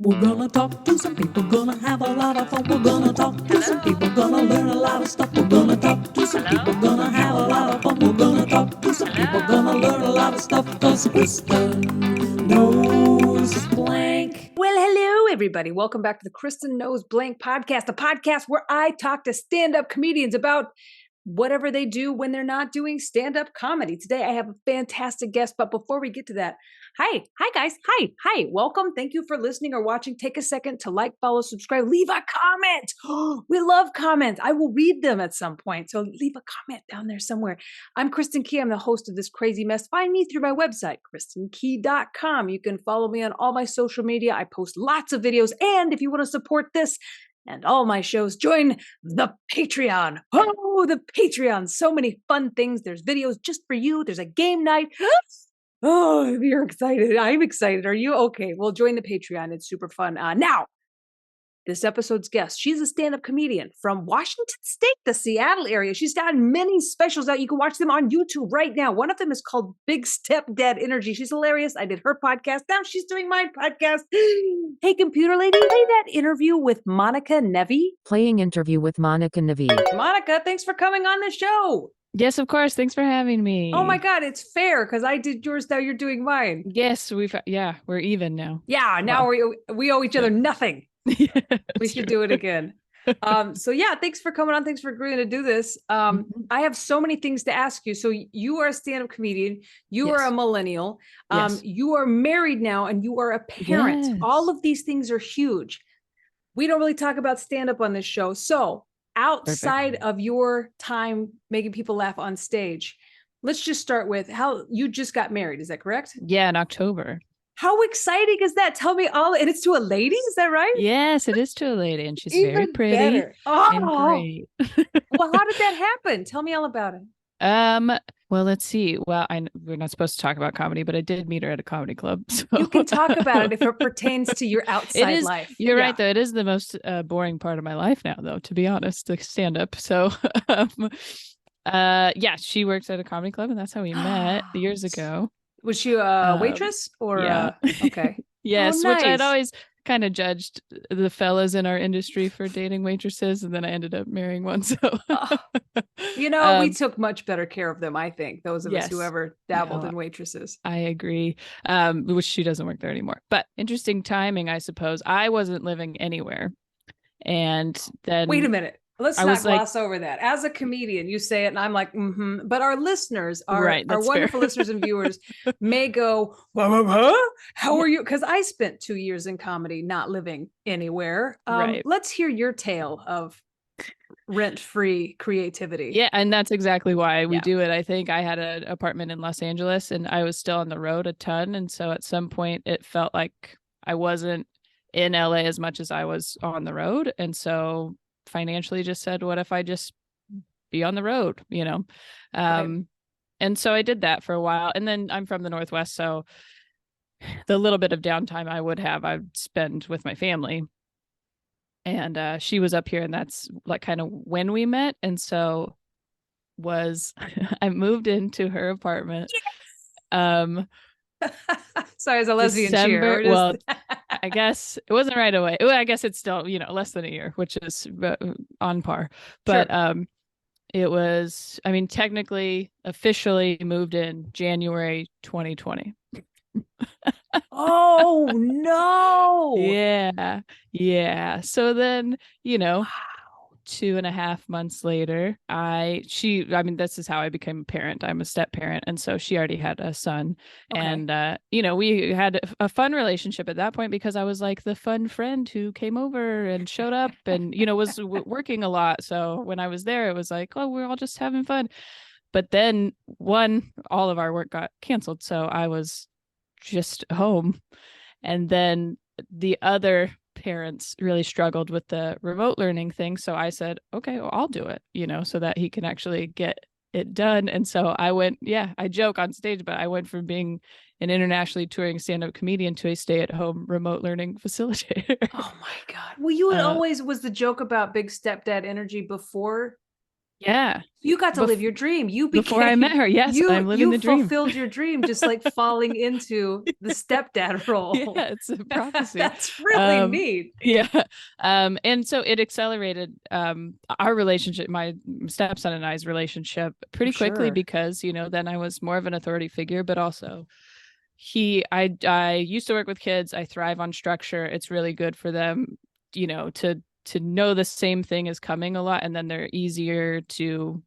We're gonna talk to some people, gonna have a lot of fun. We're gonna talk to some people, gonna learn a lot of stuff. We're gonna talk to some people, gonna have a lot of fun. We're gonna talk to some people, gonna learn a lot of stuff. Cause Kristin knows blank. Well, hello, everybody. Welcome back to the Kristin Knows Blank podcast, a podcast where I talk to stand-up comedians about whatever they do when they're not doing stand-up comedy. Today, I have a fantastic guest, but before we get to that, hi guys, hi, welcome. Thank you for listening or watching. Take a second to like, follow, subscribe, leave a comment. We love comments. I will read them at some point, so leave a comment down there somewhere. I'm Kristin Key. I'm the host of this crazy mess. Find me through my website, kristinkey.com. You can follow me on all my social media. I post lots of videos, and if you want to support this and all my shows, join the Patreon. Oh, the Patreon. So many fun things. There's videos just for you. There's a game night. Oh, you're excited. I'm excited. Are you? Okay. Well, join the Patreon. It's super fun. Now, this episode's guest, she's a stand-up comedian from Washington State, the Seattle area. She's got many specials out. You can watch them on YouTube right now. One of them is called Big Stepdad Energy. She's hilarious. I did her podcast. Now she's doing my podcast. Hey, computer lady, play that interview with Monica Nevi. Playing interview with Monica Nevi. Monica, thanks for coming on the show. Yes, of course. Thanks for having me. Oh my God, it's fair because I did yours. Now you're doing mine. Yes, we're even now. Yeah, now we owe each other nothing. Yeah, we should do it again. So yeah, thanks for coming on. Thanks for agreeing to do this. I have so many things to ask you. So you are a stand-up comedian. You are a millennial. You are married now and you are a parent. Yes. All of these things are huge. We don't really talk about stand-up on this show. So outside of your time making people laugh on stage, let's just start with how you just got married. Is that correct? Yeah, in October. How exciting is that? Tell me all. And it's to a lady, is that right? Yes, it is to a lady, and she's Even very pretty better. and Oh, great. well, how did that happen? Tell me all about it. Well, let's see. Well, we're not supposed to talk about comedy, but I did meet her at a comedy club. So You can talk about it if it pertains to your outside life. You're right, though. It is the most boring part of my life now, though, to be honest, the stand-up. So, she works at a comedy club, and that's how we met years ago. Was she a waitress or? Yeah. Okay. Yes, Oh, nice. which I'd always kind of judged the fellas in our industry for dating waitresses, and then I ended up marrying one. So, we took much better care of them, I think, those of us who ever dabbled in waitresses. I agree, which she doesn't work there anymore. But interesting timing, I suppose. I wasn't living anywhere. And then... Wait a minute. Let's not gloss over that. As a comedian, you say it, and I'm like, But our listeners, our wonderful listeners and viewers may go, huh? How are you? Because I spent 2 years in comedy, not living anywhere. Let's hear your tale of rent-free creativity. Yeah, and that's exactly why we do it. I think I had an apartment in Los Angeles, and I was still on the road a ton. And so at some point, it felt like I wasn't in LA as much as I was on the road. And so financially just said, what if I just be on the road, and so I did that for a while. And then I'm from the Northwest, so the little bit of downtime I would have, I'd spend with my family. And she was up here, and that's like kind of when we met. And so I moved into her apartment. Sorry, as a lesbian December, cheer. Well, I guess it wasn't right away. Well, I guess it's still, less than a year, which is on par. But it was, technically, officially moved in January 2020. Oh, no. Yeah. So then, 2.5 months later, this is how I became a parent. I'm a step parent. And so she already had a son. Okay. And, we had a fun relationship at that point because I was like the fun friend who came over and showed up and, was working a lot. So when I was there, it was like, oh, we're all just having fun. But then all of our work got canceled. So I was just home. And then the other parents really struggled with the remote learning thing. So I said, okay, well, I'll do it, so that he can actually get it done. And so I went, I joke on stage, but I went from being an internationally touring stand-up comedian to a stay-at-home remote learning facilitator. Oh my God. Well, you always was the joke about Big Stepdad Energy before Yeah. You got to live your dream. You before I met her. Yes, I'm living the dream. You fulfilled your dream, just like falling into the stepdad role. Yeah, it's a prophecy. That's really neat. Yeah. And so it accelerated our relationship, my stepson and I's relationship pretty quickly because, you know, then I was more of an authority figure, but also I used to work with kids. I thrive on structure. It's really good for them, you know, to know the same thing is coming a lot, and then they're easier to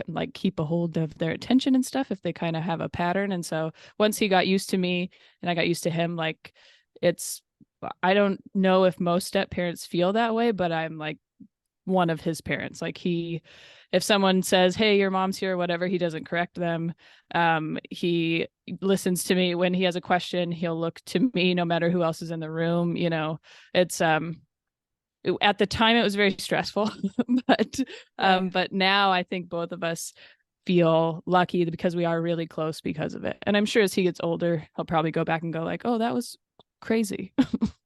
like keep a hold of their attention and stuff if they kind of have a pattern. And so once he got used to me and I got used to him, like I don't know if most step parents feel that way, but I'm like one of his parents. Like if someone says, hey, your mom's here or whatever, he doesn't correct them. He listens to me. When he has a question, he'll look to me no matter who else is in the room. You know, it's at the time it was very stressful, but now I think both of us feel lucky because we are really close because of it. And I'm sure as he gets older, he'll probably go back and go like, oh, that was crazy.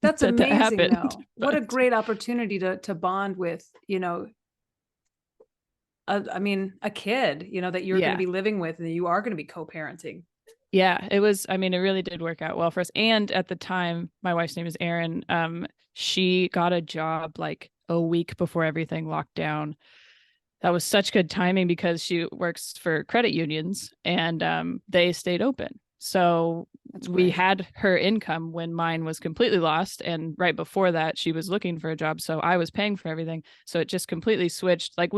That's amazing though. What a great opportunity to bond with, you know, a kid, you know, that you're going to be living with and you are going to be co-parenting. Yeah, it was, I mean, it really did work out well for us. And at the time, my wife's name is Erin. She got a job like a week before everything locked down. That was such good timing because she works for credit unions and they stayed open. So we had her income when mine was completely lost. And right before that, she was looking for a job. So I was paying for everything. So it just completely switched. Like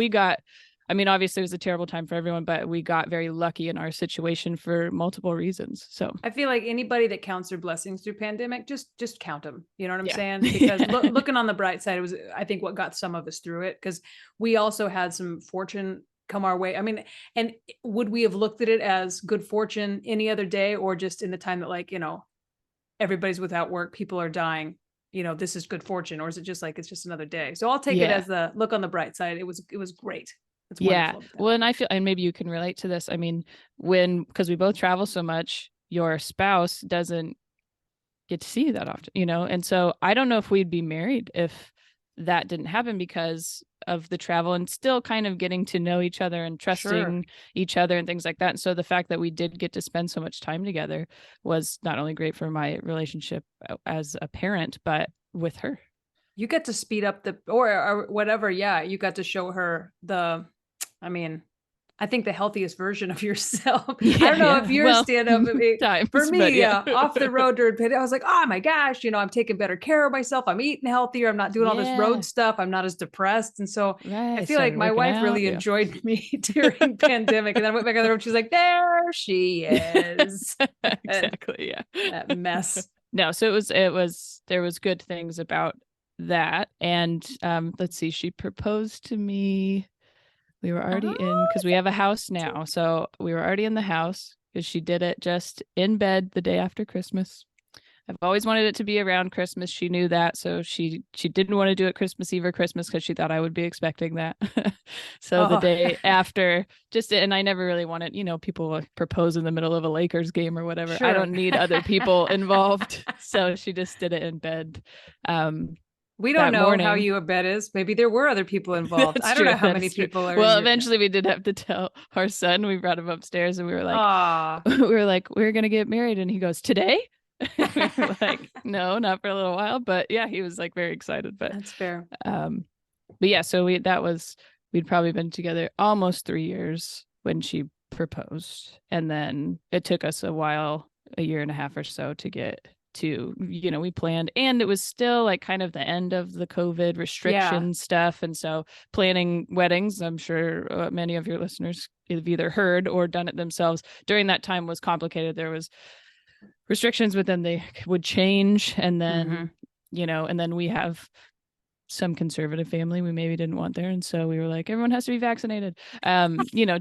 I mean, obviously it was a terrible time for everyone, but we got very lucky in our situation for multiple reasons. So I feel like anybody that counts their blessings through pandemic, just count them. You know what I'm saying? Because looking on the bright side, it was, I think, what got some of us through it, because we also had some fortune come our way. I mean, and would we have looked at it as good fortune any other day, or just in the time that, like, you know, everybody's without work, people are dying, you know, this is good fortune? Or is it just like, it's just another day? So I'll take it as the look on the bright side. It was great. It's wonderful. Well, and I feel, and maybe you can relate to this. I mean, because we both travel so much, your spouse doesn't get to see you that often, you know? And so I don't know if we'd be married if that didn't happen because of the travel and still kind of getting to know each other and trusting each other and things like that. And so the fact that we did get to spend so much time together was not only great for my relationship as a parent, but with her. You get to speed up or whatever. Yeah. You got to show her I think the healthiest version of yourself. I don't know if you're stand-up. For me, off the road during I was like, oh my gosh, you know, I'm taking better care of myself. I'm eating healthier. I'm not doing all this road stuff. I'm not as depressed. And so I feel like my wife really enjoyed me during pandemic. And then I went back in the room. She's like, there she is. Exactly. Yeah. That mess. No, so there was good things about that. And let's see, she proposed to me. We were already in, because we have a house now. So we were already in the house because she did it just in bed the day after Christmas. I've always wanted it to be around Christmas. She knew that. So she didn't want to do it Christmas Eve or Christmas because she thought I would be expecting that. So the day after, and I never really wanted, you know, people propose in the middle of a Lakers game or whatever. I don't need other people involved. So she just did it in bed. We don't know how your bed is. Maybe there were other people involved. I don't know how many people are. Well, eventually we did have to tell our son. We brought him upstairs and we were like, we're going to get married. And he goes, today? We were like, no, not for a little while. But yeah, he was like very excited. But that's fair. But yeah, so we'd probably been together almost 3 years when she proposed. And then it took us a while, a year and a half or so to get to, you know, we planned, and it was still like kind of the end of the COVID restriction stuff. And so planning weddings, I'm sure many of your listeners have either heard or done it themselves during that time, was complicated. There was restrictions, but then they would change. And then, you know, and then we have some conservative family we maybe didn't want there. And so we were like, everyone has to be vaccinated. You know,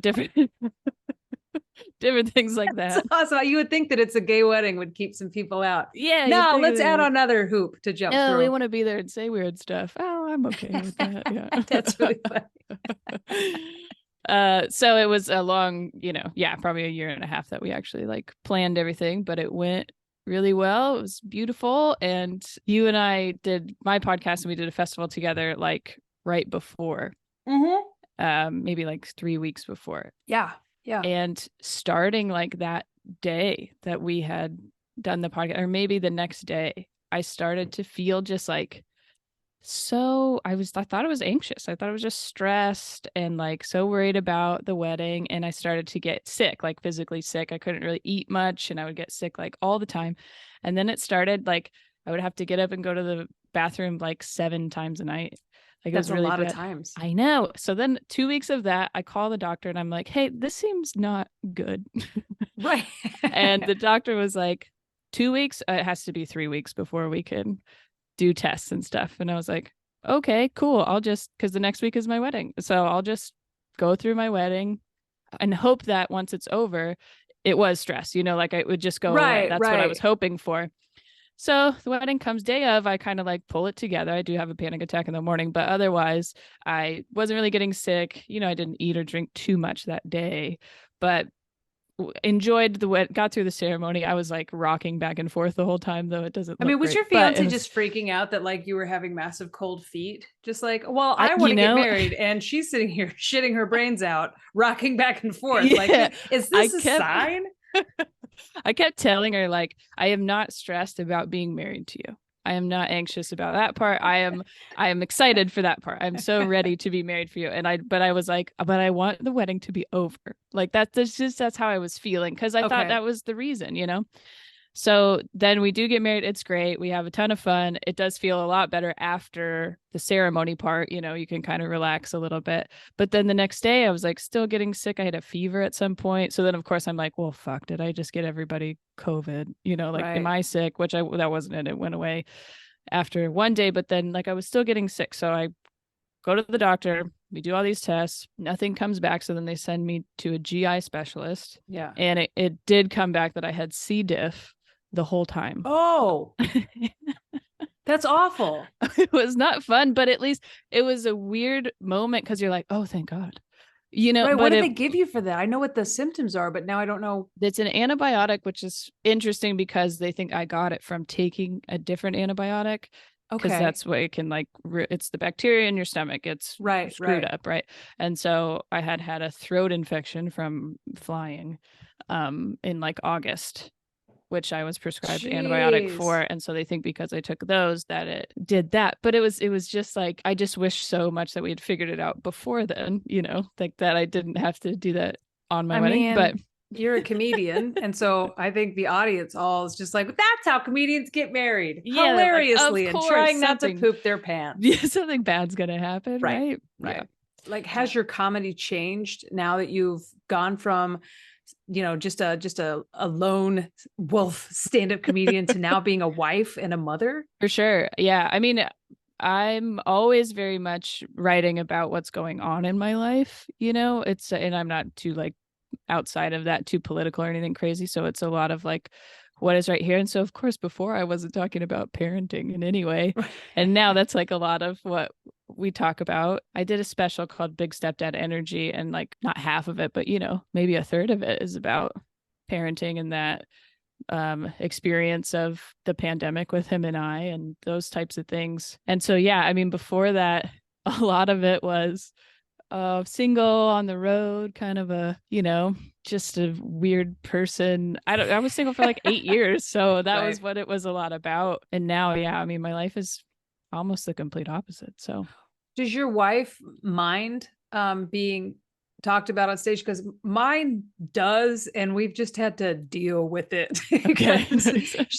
different things like that. That's awesome. You would think that it's a gay wedding would keep some people out. Yeah. No, let's add another hoop to jump through. We want to be there and say weird stuff. Oh, I'm okay with that. Yeah. That's really funny. So it was a long, you know, probably a year and a half that we actually like planned everything, but it went really well. It was beautiful. And you and I did my podcast and we did a festival together like right before. maybe like 3 weeks before. Yeah. Yeah. And starting like that day that we had done the podcast, or maybe the next day, I started to feel just like, so I thought I was anxious. I thought I was just stressed and like so worried about the wedding. And I started to get sick, like physically sick. I couldn't really eat much and I would get sick like all the time. And then it started like I would have to get up and go to the bathroom like 7 times a night. Like it That's was really a lot bad. of times. I know. So then 2 weeks of that, I call the doctor and I'm like, hey, this seems not good. Right. And the doctor was like, 2 weeks, it has to be 3 weeks before we can do tests and stuff. And I was like, okay, cool. I'll just, because the next week is my wedding. So I'll just go through my wedding and hope that once it's over, it was stress, like it would just go away. That's what I was hoping for. So the wedding comes day of, I kind of like pull it together. I do have a panic attack in the morning, but otherwise I wasn't really getting sick. I didn't eat or drink too much that day, but enjoyed got through the ceremony. I was like rocking back and forth the whole time, though it doesn't look was great, your fiance just freaking out that like you were having massive cold feet? Just like, well, I want to get married and she's sitting here shitting her brains out, rocking back and forth. Yeah. Like, is this a sign? I kept telling her, like, I am not stressed about being married to you. I am not anxious about that part. I am excited for that part. I'm so ready to be married for you. But I was like, but I want the wedding to be over. Like that's how I was feeling. Because I thought that was the reason, So then we do get married. It's great. We have a ton of fun. It does feel a lot better after the ceremony part. You can kind of relax a little bit. But then the next day I was like still getting sick. I had a fever at some point. So then of course I'm like, well, fuck, did I just get everybody COVID? Am I sick? Which that wasn't it. It went away after one day. But then like I was still getting sick. So I go to the doctor. We do all these tests. Nothing comes back. So then they send me to a GI specialist. Yeah. And it did come back that I had C. diff the whole time. Oh, that's awful. It was not fun, but at least it was a weird moment because you're like, oh, thank God. Right, what did they give you for that? I know what the symptoms are, but now I don't know. It's an antibiotic, which is interesting because they think I got it from taking a different antibiotic. Because that's what it can it's the bacteria in your stomach. It's screwed up. Right. And so I had a throat infection from flying in like August, which I was prescribed antibiotic for. And so they think because I took those that it did that. But it was just like, I just wish so much that we had figured it out before then, like that I didn't have to do that on my wedding. But you're a comedian. And so I think the audience all is just like, that's how comedians get married. Yeah, hilariously, and trying not to poop their pants. Yeah, something bad's going to happen. Right. Yeah. Like, has your comedy changed now that you've gone from just a lone wolf stand-up comedian to now being a wife and a mother? For sure. Yeah. I mean, I'm always very much writing about what's going on in my life, and I'm not too like outside of that too political or anything crazy. So it's a lot of like what is right here. And so of course, before I wasn't talking about parenting in any way. And now that's like a lot of what we talk about. I did a special called Big Stepdad Energy, and like not half of it, but maybe a third of it is about parenting and that experience of the pandemic with him and I and those types of things. And so, yeah, I mean, before that, a lot of it was single on the road, kind of a, just a weird person. I was single for like 8 years. So that was what it was a lot about. And now, yeah, I mean, my life is almost the complete opposite. So does your wife mind being talked about on stage? Because mine does, and we've just had to deal with it. Okay.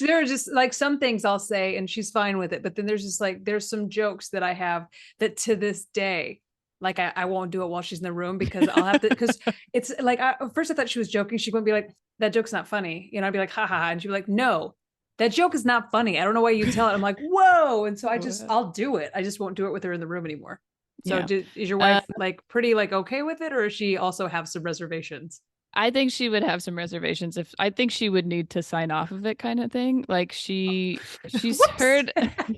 There are just like some things I'll say and she's fine with it, but then there's just like there's some jokes that I have that to this day, like I won't do it while she's in the room because I'll have to, because it's like at first I thought she was joking. She wouldn't be like, that joke's not funny, I'd be like, ha ha ha, and she'd be like, no, that joke is not funny. I don't know why you tell it. I'm like, whoa. And so I'll do it. I just won't do it with her in the room anymore. So is your wife like pretty like okay with it, or does she also have some reservations? I think she would have some reservations. I think she would need to sign off of it, kind of thing. Like she's heard,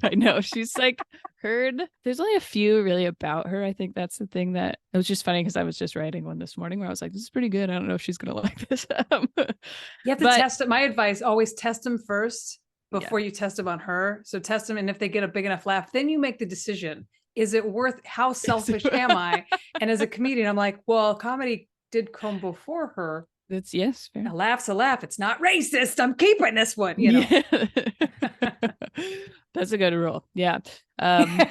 I know she's like heard. There's only a few really about her. I think that's the thing that it was just funny because I was just writing one this morning where I was like, this is pretty good. I don't know if she's gonna like this. You have to test it. My advice: always test them first before you test them on her. So test them, and if they get a big enough laugh, then you make the decision is it worth, how selfish am I? And as a comedian, I'm like, well, comedy did come before her. That's yes. Fair. A laugh's a laugh. It's not racist. I'm keeping this one, you know. Yeah. That's a good rule. Yeah. And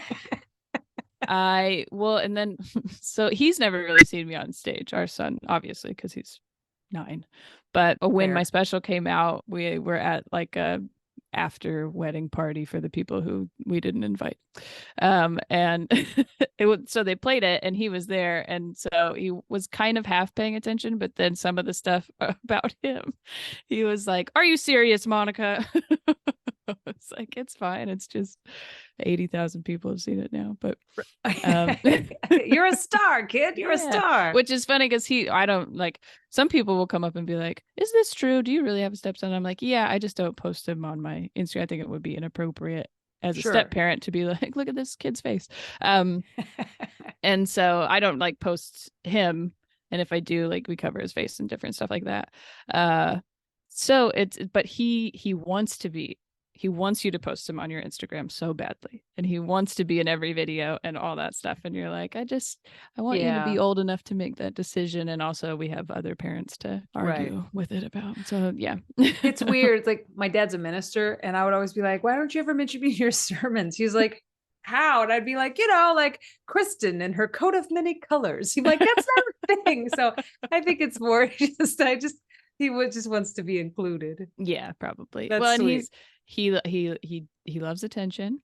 then so he's never really seen me on stage, our son, obviously, because he's 9. But when my special came out, we were at like a after wedding party for the people who we didn't invite. And so they played it and he was there. And so he was kind of half paying attention, but then some of the stuff about him, he was like, "Are you serious, Monica?" It's like, it's fine. It's just 80,000 people have seen it now, but you're a star, kid. You're a star. Which is funny because I don't like, some people will come up and be like, "Is this true? Do you really have a stepson?" I'm like, "Yeah, I just don't post him on my Instagram. I think it would be inappropriate as a step parent to be like, look at this kid's face." And so I don't like post him. And if I do, like, we cover his face and different stuff like that. So but he wants to be. He wants you to post him on your Instagram so badly. And he wants to be in every video and all that stuff. And you're like, I want you to be old enough to make that decision. And also we have other parents to argue with it about. So yeah. It's weird. It's like, my dad's a minister and I would always be like, "Why don't you ever mention me in your sermons?" He's like, "How?" And I'd be like, like Kristin and her coat of many colors. He's like, "That's not a thing." So I think it's more he just wants to be included. Yeah, probably. That's well, and sweet. he loves attention,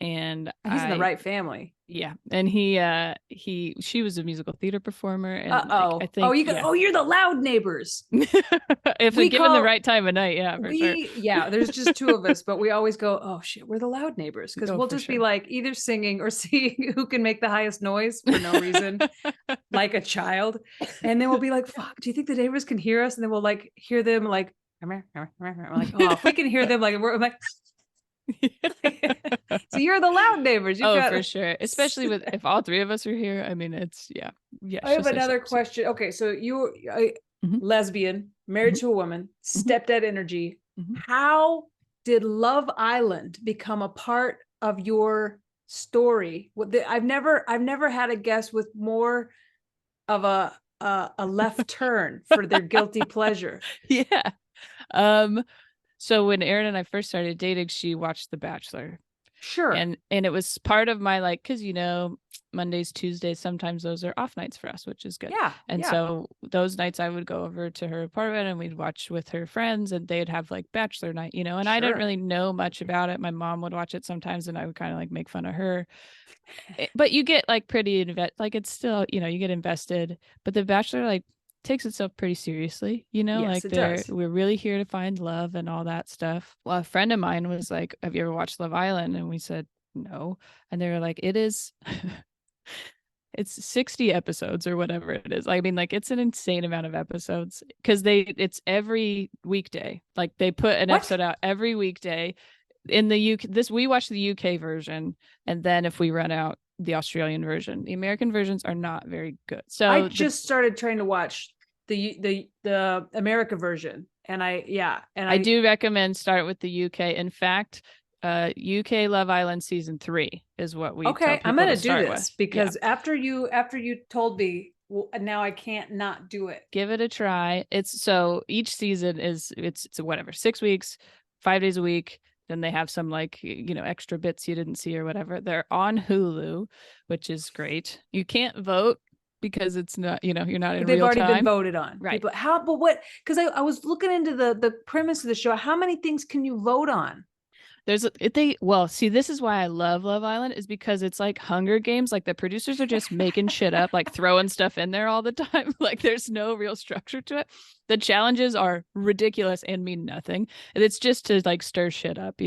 and he's in the right family. Yeah, and she was a musical theater performer, and I think you're the loud neighbors. If we given the right time of night, yeah, for sure. Yeah, there's just 2 of us, but we always go, "Oh shit, we're the loud neighbors," because we'll just be like either singing or seeing who can make the highest noise for no reason, like a child, and then we'll be like, "Fuck, do you think the neighbors can hear us?" And then we'll like hear them like, I'm like, "Oh, if we can hear them, like I'm like." So you're the loud neighbors. For sure, especially if all 3 of us are here. I mean, it's I have another question. Okay, so you lesbian, married to a woman, stepdad energy. How did Love Island become a part of your story? I've never had a guest with more of a left turn for their guilty pleasure. Yeah. So when Erin and I first started dating, she watched The Bachelor. Sure. And it was part of my, like, because Mondays, Tuesdays, sometimes those are off nights for us, which is good. Yeah. And so those nights I would go over to her apartment and we'd watch with her friends, and they'd have like Bachelor night, and I didn't really know much about it. My mom would watch it sometimes and I would kind of like make fun of her. But you get like like it's still, you get invested. But The Bachelor like takes itself pretty seriously, Yes, like we're really here to find love and all that stuff. Well, a friend of mine was like, "Have you ever watched Love Island?" And we said no, and they were like, "It is it's 60 episodes or whatever it is." I mean, like, it's an insane amount of episodes because it's every weekday. Like, they put an episode out every weekday. In the UK, we watch the UK version, and then if we run out, the Australian version. The American versions are not very good. So I just started trying to watch the America version, and I do recommend start with the UK. In fact, UK Love Island season 3 is what we tell I'm gonna do this with. because after you told me, well, now I can't not do it. Give it a try. It's so each season it's whatever, 6 weeks, 5 days a week. Then they have some like, extra bits you didn't see or whatever. They're on Hulu, which is great. You can't vote because it's not, you're not in real time. They've already been voted on. Right. But what, because I was looking into the premise of the show. How many things can you vote on? This is why I love Love Island, is because it's like Hunger Games. Like, the producers are just making shit up, like throwing stuff in there all the time. Like, there's no real structure to it. The challenges are ridiculous and mean nothing. It's just to like stir shit up,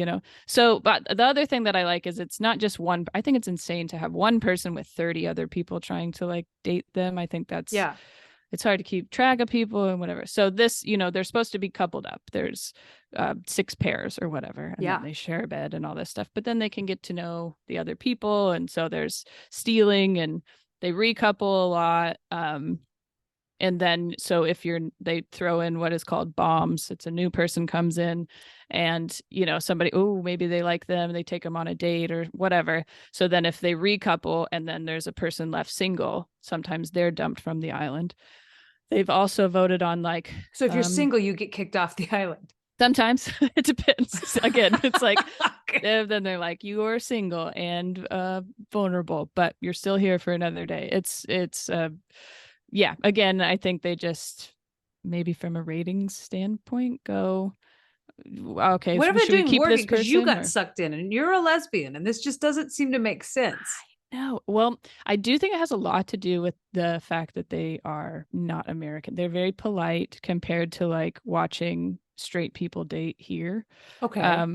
So, but the other thing that I like is it's not just one. I think it's insane to have one person with 30 other people trying to like date them. I think that's it's hard to keep track of people and whatever. So this, they're supposed to be coupled up. There's 6 pairs or whatever. And then they share a bed and all this stuff. But then they can get to know the other people. And so there's stealing and they recouple a lot. And then, so if they throw in what is called bombs, it's a new person comes in and, somebody, maybe they like them, they take them on a date or whatever. So then if they recouple and then there's a person left single, sometimes they're dumped from the island. They've also voted on So if you're single, you get kicked off the island. Sometimes it depends. Again, it's like, then they're like, you are single and vulnerable, but you're still here for another day. It's yeah. Again, I think they just maybe from a ratings standpoint go, okay, whatever they're doing working because you got or... sucked in and you're a lesbian and this just doesn't seem to make sense. No, well, I do think it has a lot to do with the fact that they are not American. They're very polite compared to watching straight people date here. Okay.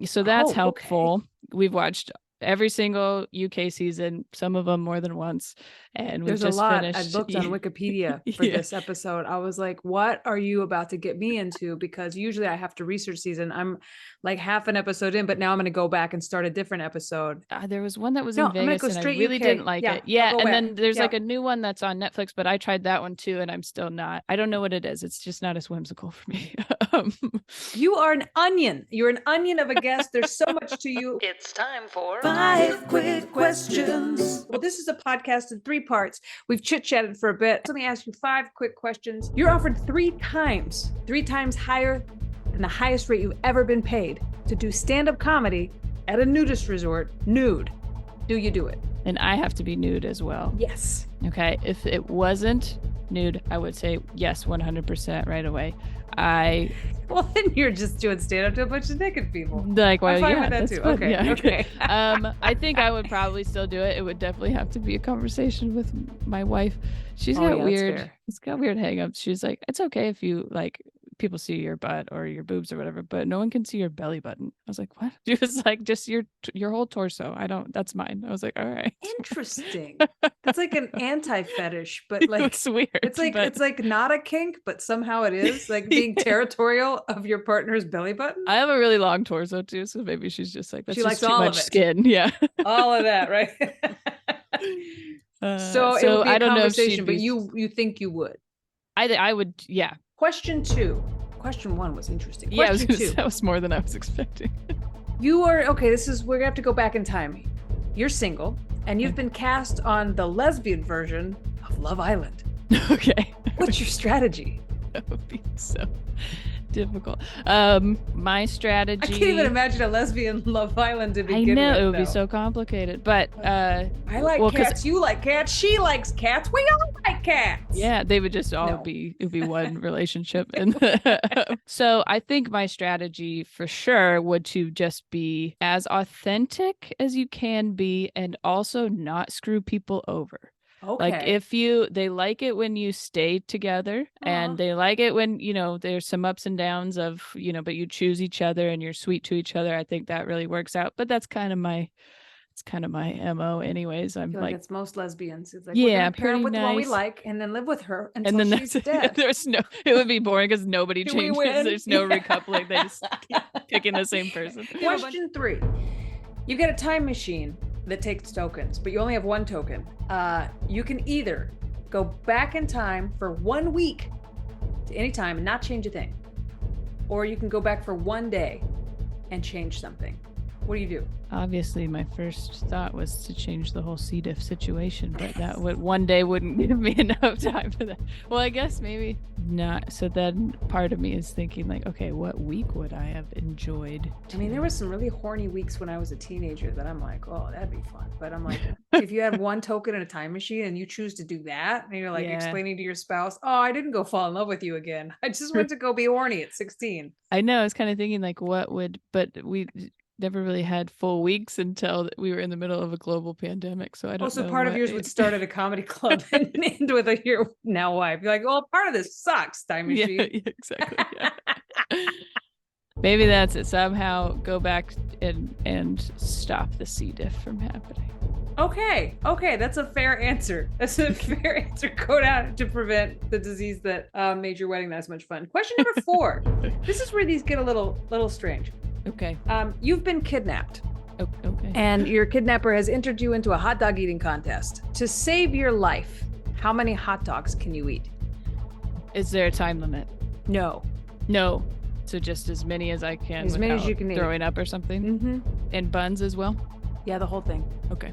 So that's helpful. Okay. We've watched every single UK season, some of them more than once, and there's just a lot. finished. I looked on Wikipedia for this episode. I was like, what are you about to get me into? Because usually I have to research season. I'm half an episode in, but now I'm going to go back and start a different episode. There was one that was in Vegas and I really UK. didn't like it. Yeah, and back. then there's a new one that's on Netflix, but I tried that one too, and I'm still not. I don't know what it is. It's just not as whimsical for me. You are an onion. You're an onion of a guest. There's so much to you. It's time for 5 quick questions. Well, this is a podcast in 3 parts. We've chit-chatted for a bit. So let me ask you 5 quick questions. You're offered 3 times higher than the highest rate you've ever been paid to do stand-up comedy at a nudist resort, nude. Do you do it? And I have to be nude as well. Yes. Okay. If it wasn't nude, I would say yes, 100% right away. Well, then you're just doing stand-up to a bunch of naked people. Well, I'm fine yeah, with that too. Fun. Okay. Yeah, okay. I think I would probably still do it. It would definitely have to be a conversation with my wife. She's got weird. It's got weird hang-ups. She's like, it's okay if you people see your butt or your boobs or whatever, but no one can see your belly button. I was like, what? She was like, just your whole torso. That's mine. I was like, all right. Interesting. That's like an anti-fetish, but it's weird. It's like not a kink, but somehow it is being territorial of your partner's belly button. I have a really long torso too, so maybe she's just like, that's she likes too all much of it. skin. Yeah. All of that, right? So it would be a conversation, but you think you would? I would, yeah. Question 2. Question 1 was interesting. Yeah, Question 2. That was more than I was expecting. You are okay. We're gonna have to go back in time. You're single, and you've been cast on the lesbian version of Love Island. Okay. What's your strategy? That would be so difficult. My strategy. I can't even imagine a lesbian Love Island to begin with. I know it would be so complicated, but I like cats. You like cats. She likes cats. We all like cats. Yeah, they would just all be. It would be one relationship, and so I think my strategy for sure would to just be as authentic as you can be, and also not screw people over. Okay. They like it when you stay together, and they like it when, there's some ups and downs of, but you choose each other and you're sweet to each other. I think that really works out, but that's kind of my MO anyways. I'm like it's most lesbians. It's like, yeah, pair up with the one we like and then live with her until she's dead. It would be boring because nobody changes. There's no recoupling. They just keep picking the same person. Question 3. You get a time machine that takes tokens, but you only have 1 token. You can either go back in time for 1 week to any time and not change a thing, or you can go back for 1 day and change something. What do you do? Obviously, my first thought was to change the whole C. diff situation, but that 1 day wouldn't give me enough time for that. Well, I guess maybe not. So then part of me is thinking okay, what week would I have enjoyed? I mean, there were some really horny weeks when I was a teenager that I'm like, oh, that'd be fun. But I'm like, if you had 1 token in a time machine and you choose to do that, and you're explaining to your spouse, oh, I didn't go fall in love with you again. I just went to go be horny at 16. I know. I was kind of thinking but we never really had full weeks until we were in the middle of a global pandemic. So I don't know. So part of yours would start at a comedy club and end with your now wife. You're like, well, part of this sucks, time machine. Yeah, exactly. Yeah. Maybe that's it. Somehow go back and stop the C. diff from happening. Okay. That's a fair answer. That's a fair answer. Go down to prevent the disease that made your wedding not as much fun. Question number 4. This is where these get a little strange. Okay. You've been kidnapped. Okay. And your kidnapper has entered you into a hot dog eating contest. To save your life, how many hot dogs can you eat? Is there a time limit? No. No. So just as many as I can. As many as you can eat. Throwing up or something. Mm-hmm. And buns as well. Yeah, the whole thing. Okay.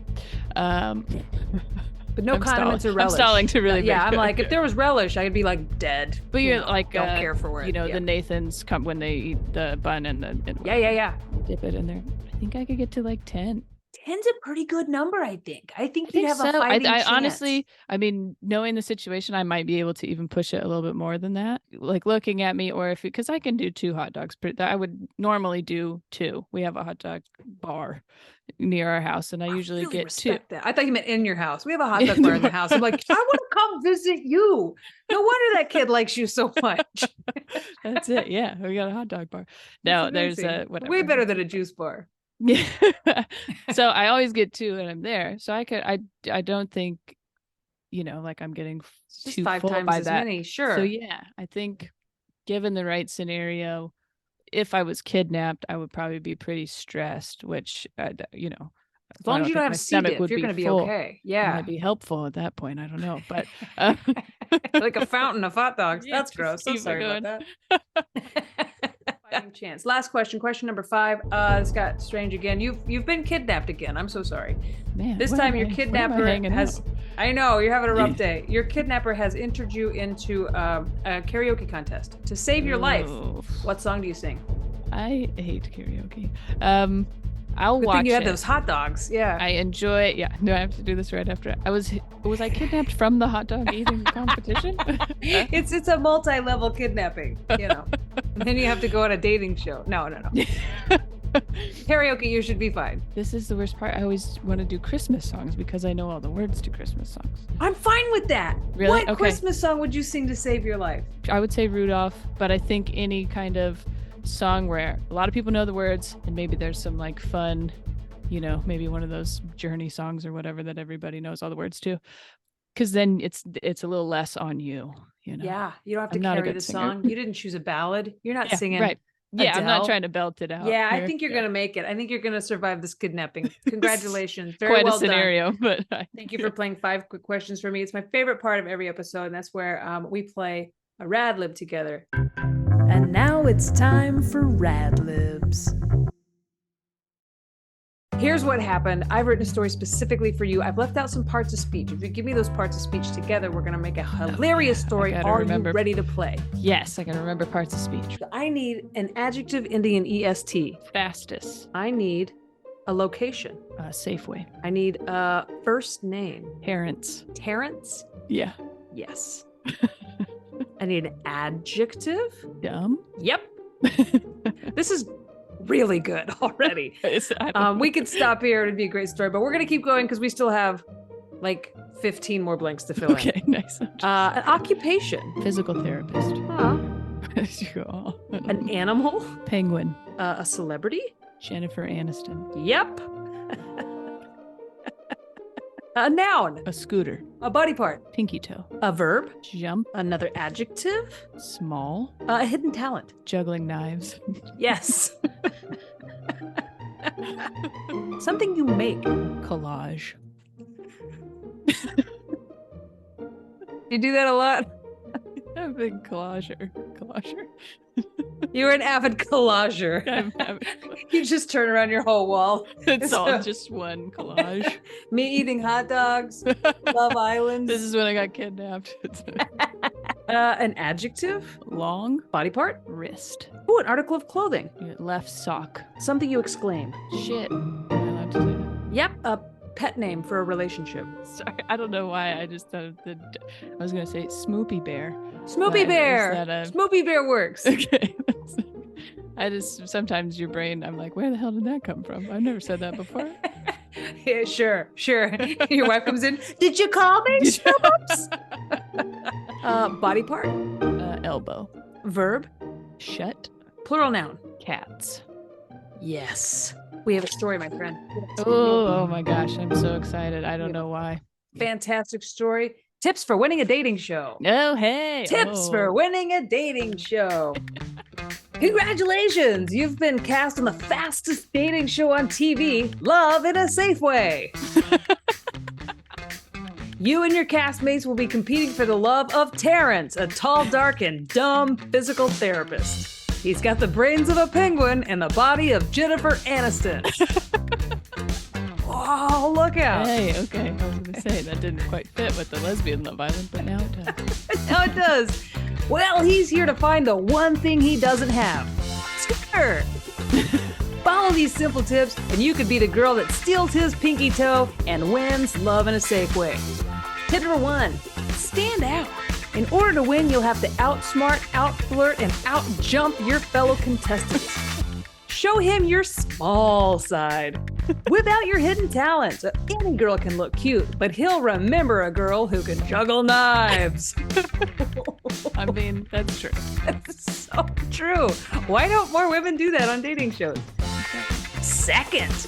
But no condiments or relish. I'm stalling to really. Yeah, I'm like, if there was relish, I'd be like dead. But you're like, don't care for it. The Nathans come when they eat the bun and the. Yeah. Dip it in there. I think I could get to like 10. 10's a pretty good number, I think. I think you'd have so. a fighting chance. Honestly, I mean, knowing the situation, I might be able to even push it a little bit more than that. Like looking at me, or because I can do 2 hot dogs, but I would normally do 2. We have a hot dog bar near our house, and I usually really get 2. That. I thought you meant in your house. We have a hot dog bar in the house. I'm like, I want to come visit you. No wonder that kid likes you so much. That's it. Yeah, we got a hot dog bar. No, there's whatever. Way better than a juice bar. Yeah. So I always get 2 and I'm there. So I don't think, like I'm getting just too 5 full times by as that. many. Sure. So yeah, I think given the right scenario, if I was kidnapped, I would probably be pretty stressed, which, as long as you don't have C diff, you're going to be okay. Yeah. That'd be helpful at that point. I don't know, but like a fountain of hot dogs. Yeah, that's gross. I'm sorry about that. Fighting chance. Last question. Question number 5. This got strange again. You've been kidnapped again. I'm so sorry. Man, this time your kidnapper has. Out? I know you're having a rough day. Your kidnapper has entered you into a karaoke contest to save your life. What song do you sing? I hate karaoke. I'll Good watch thing you had it. those hot dogs. Yeah. I enjoy. Yeah. Do I have to do this right after? Was I kidnapped from the hot dog eating competition? It's a multi-level kidnapping. And then you have to go on a dating show. No. Karaoke, you should be fine. This is the worst part. I always want to do Christmas songs because I know all the words to Christmas songs. I'm fine with that. Really? What Christmas song would you sing to save your life? I would say Rudolph, but I think any kind of song where a lot of people know the words and maybe there's some like fun, maybe one of those Journey songs or whatever that everybody knows all the words to, because then it's a little less on you. Yeah, you don't have to carry the song. You didn't choose a ballad. You're not singing right. Yeah, Adele. I'm not trying to belt it out. Yeah, I think you're gonna make it. I think you're gonna survive this kidnapping. Congratulations. Very Quite well a scenario, done. But thank you for playing 5 quick questions for me. It's my favorite part of every episode, and that's where we play a Rad Lib together. And now it's time for Rad Libs. Here's what happened. I've written a story specifically for you. I've left out some parts of speech. If you give me those parts of speech together, we're going to make a hilarious story. Are you ready to play? Yes, I can remember parts of speech. I need an adjective ending in EST. Fastest. I need a location. Safeway. I need a first name. Parents. Terrence? Yeah. Yes. I need an adjective. Dumb. Yep. This is really good already. We could stop here. It'd be a great story, but we're going to keep going because we still have like 15 more blanks to fill in. Okay, nice. An occupation. Physical therapist. Huh. An animal. Penguin. A celebrity. Jennifer Aniston. Yep. A noun. A scooter. A body part. Pinky toe. A verb. Jump. Another adjective. Small. A hidden talent. Juggling knives. Yes. Something you make. Collage. You do that a lot? I'm a big collager. You're an avid collager. I'm avid. You just turn around your whole wall. It's all just one collage. Me eating hot dogs. Love Island. This is when I got kidnapped. An adjective. Long. Body part. Wrist. Oh, an article of clothing. Left sock. Something you exclaim. Shit. Am I allowed to say that? Yep. A pet name for a relationship. Sorry, I don't know why. I just thought I was going to say Smoopy Bear. Smoopy Bear. Smoopy Bear works. Okay. I just, sometimes your brain, I'm like, where the hell did that come from? I've never said that before. Yeah, sure. Your wife comes in. Did you call me? Oops. Body part. Elbow. Verb. Shut. Plural noun. Cats. Yes. We have a story, my friend. Oh my gosh. I'm so excited. I don't know why. Fantastic story. Tips for winning a dating show. Oh, hey. Tips for winning a dating show. Congratulations. You've been cast on the fastest dating show on TV, Love in a Safe Way. You and your castmates will be competing for the love of Terrence, a tall, dark, and dumb physical therapist. He's got the brains of a penguin and the body of Jennifer Aniston. Oh, look out. Hey, okay. I was going to say that didn't quite fit with the lesbian Love Island, but now it does. Now it does. Well, he's here to find the one thing he doesn't have. Scooter. Follow these simple tips and you could be the girl that steals his pinky toe and wins love in a safe way. Tip number 1, stand out. In order to win, you'll have to outsmart, outflirt, and outjump your fellow contestants. Show him your small side. Whip out your hidden talents. Any girl can look cute, but he'll remember a girl who can juggle knives. I mean, that's true. That's so true. Why don't more women do that on dating shows? Second,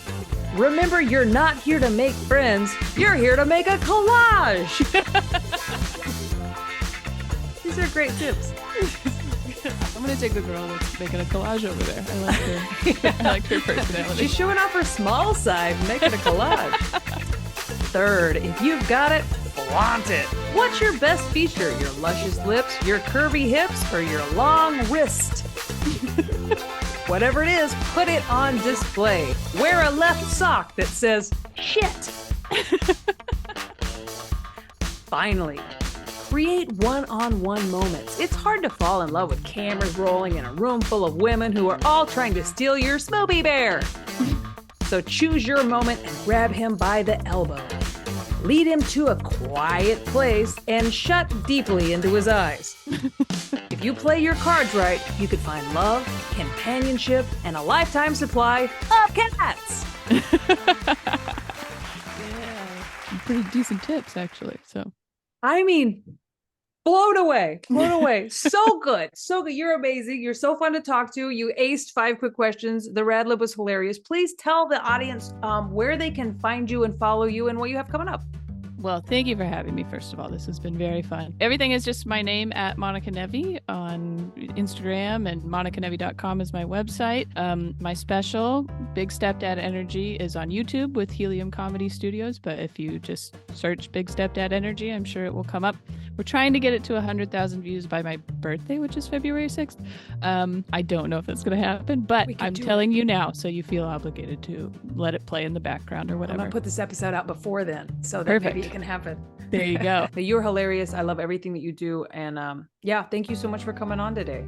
remember you're not here to make friends. You're here to make a collage. These are great tips. I'm going to take the girl that's making a collage over there. I like her. I like her personality. She's showing off her small side, making a collage. Third, if you've got it, flaunt it. What's your best feature? Your luscious lips, your curvy hips, or your long wrist? Whatever it is, put it on display. Wear a left sock that says, shit. Finally, create one-on-one moments. It's hard to fall in love with cameras rolling in a room full of women who are all trying to steal your Smoothie Bear. So choose your moment and grab him by the elbow. Lead him to a quiet place and shut deeply into his eyes. If you play your cards right, you could find love, companionship, and a lifetime supply of cats. Yeah, pretty decent tips, actually. So, I mean, blown away. So good. So good. You're amazing. You're so fun to talk to. You aced 5 quick questions. The Rad Lib was hilarious. Please tell the audience where they can find you and follow you and what you have coming up. well, thank you for having me, first of all. This has been very fun. Everything is just my name at Monica Nevi on Instagram, and monicanevi.com is my website. My special, Big Stepdad Energy, is on YouTube with Helium Comedy Studios, but if you just search Big Stepdad Energy, I'm sure it will come up. We're trying to get it to 100,000 views by my birthday, which is February 6th. I don't know if that's going to happen, but I'm telling you now, so you feel obligated to let it play in the background or whatever. I'm going to put this episode out before then, so that maybe it can happen. There you go. You're hilarious. I love everything that you do. And yeah, thank you so much for coming on today.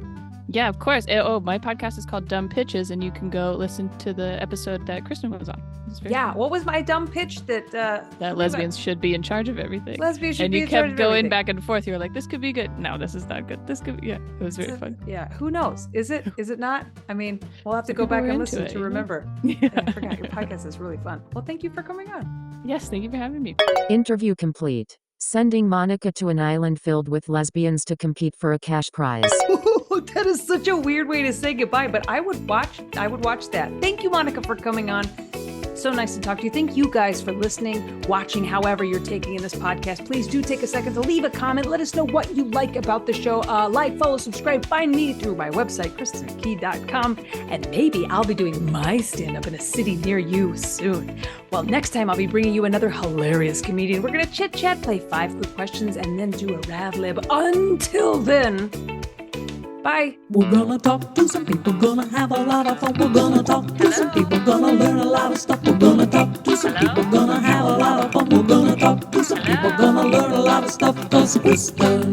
Yeah, of course. My podcast is called Dumb Pitches, and you can go listen to the episode that Kristin was on. Yeah, fun. What was my dumb pitch that lesbians should be in charge of everything. Lesbians should and be you in charge kept of going everything. back and forth. You were like, this could be good. No, this is not good. This could be, yeah. It was very fun. Yeah, who knows? Is it not? I mean, we'll have to go back and listen to remember. Yeah. I forgot your podcast is really fun. Well, thank you for coming on. Yes, thank you for having me. Interview complete. Sending Monica to an island filled with lesbians to compete for a cash prize. That is such a weird way to say goodbye, but I would watch that. Thank you, Monica, for coming on. So nice to talk to you. Thank you guys for listening, watching, however you're taking in this podcast. Please do take a second to leave a comment. Let us know what you like about the show. Like, follow, subscribe. Find me through my website, KristinKey.com. And maybe I'll be doing my stand-up in a city near you soon. Well, next time I'll be bringing you another hilarious comedian. We're going to chit-chat, play 5 quick questions, and then do a Rad Lib. Until then, bye. We're gonna talk to some people, gonna have a lot of fun. We're gonna talk to some people, gonna learn a lot of stuff. We're gonna talk to some people, gonna have a lot of fun. We're gonna talk to some people, gonna learn a lot of stuff. 'Cause Krista